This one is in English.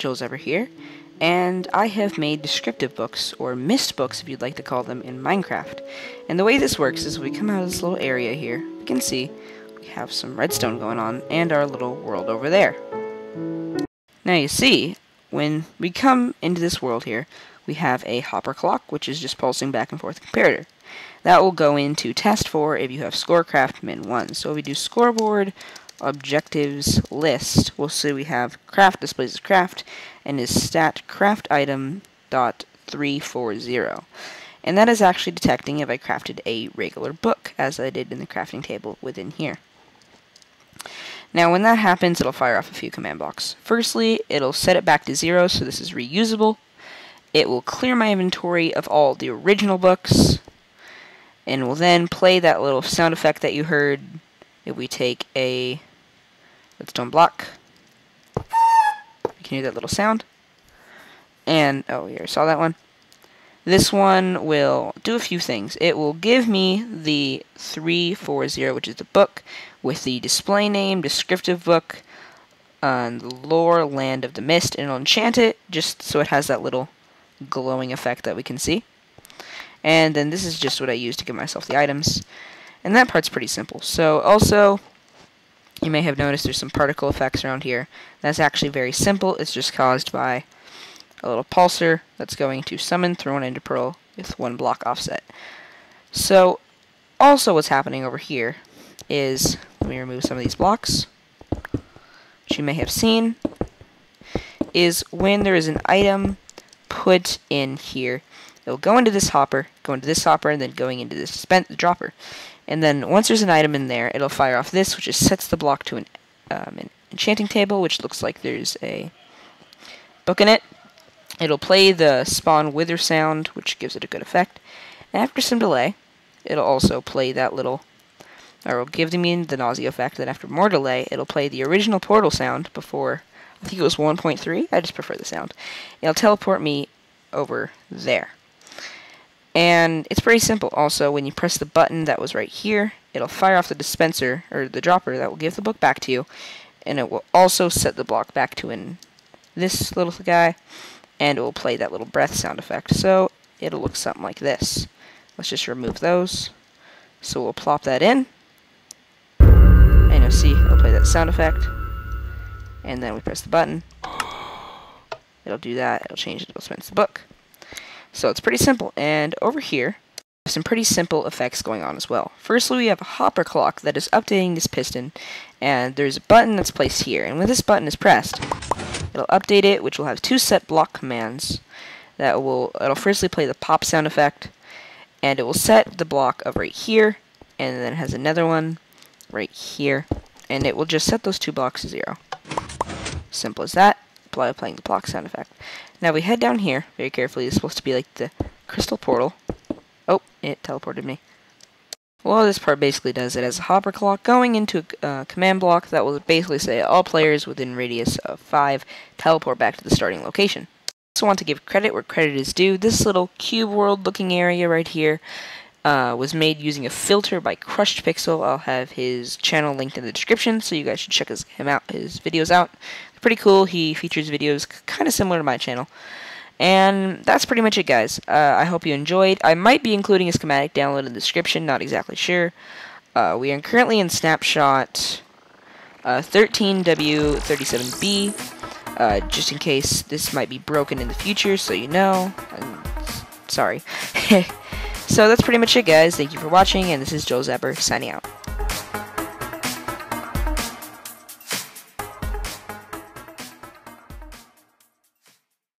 joelzaper here, and I have made descriptive books, or Myst books if you'd like to call them, in Minecraft. And the way this works is we come out of this little area here. You can see we have some redstone going on, and our little world over there. Now you see, when we come into this world here, we have a hopper clock, which is just pulsing back and forth comparator. That will go into test 4 if you have scorecraft min1. So if we do scoreboard, objectives list, we'll see we have craft displays as craft, and is stat craft item dot 340. And that is actually detecting if I crafted a regular book, as I did in the crafting table within here. Now when that happens, it'll fire off a few command blocks. Firstly, it'll set it back to 0, so this is reusable. It will clear my inventory of all the original books, and will then play that little sound effect that you heard if we take a redstone block. You can hear that little sound. And, oh, you already saw that one. This one will do a few things. It will give me the 340, which is the book, with the display name, descriptive book, the lore, land of the Myst, and it'll enchant it just so it has that little glowing effect that we can see. And then this is just what I use to give myself the items. And that part's pretty simple. So also, you may have noticed there's some particle effects around here. That's actually very simple. It's just caused by a little pulsar that's going to summon thrown into Pearl with 1 block offset. So also what's happening over here is, let me remove some of these blocks, which you may have seen, is when there is an item put in here, it'll go into this hopper, and then going into this dropper. And then once there's an item in there, it'll fire off this, which just sets the block to an enchanting table, which looks like there's a book in it. It'll play the spawn wither sound, which gives it a good effect. And after some delay, it'll also play that little, or it'll give me the nausea effect. Then after more delay, it'll play the original portal sound before, I think it was 1.3. I just prefer the sound. It'll teleport me over there. And it's pretty simple. Also, when you press the button that was right here, it'll fire off the dispenser, or the dropper, that will give the book back to you. And it will also set the block back to this little guy, and it will play that little breath sound effect. So it'll look something like this. Let's just remove those. So we'll plop that in, and you'll see it'll play that sound effect. And then we press the button. It'll do that. It'll change it. It'll dispense the book. So it's pretty simple, and over here, there's some pretty simple effects going on as well. Firstly, we have a hopper clock that is updating this piston, and there's a button that's placed here, and when this button is pressed, it'll update it, which will have 2 set block commands. It'll firstly play the pop sound effect, and it will set the block of right here, and then it has another one right here, and it will just set those 2 blocks to 0. Simple as that. Playing the block sound effect. Now we head down here very carefully. It's supposed to be like the crystal portal. Oh, it teleported me. Well, this part basically does it as a hopper clock going into a command block that will basically say all players within radius of 5 teleport back to the starting location. I also want to give credit where credit is due. This little cube world looking area right here was made using a filter by Crushed Pixel. I'll have his channel linked in the description, so you guys should check his videos out. They're pretty cool. He features videos kind of similar to my channel. And that's pretty much it, guys. I hope you enjoyed. I might be including a schematic download in the description, not exactly sure. We are currently in snapshot 13W37B, just in case this might be broken in the future, so you know. Sorry. So that's pretty much it, guys. Thank you for watching, and this is joelzaper signing out.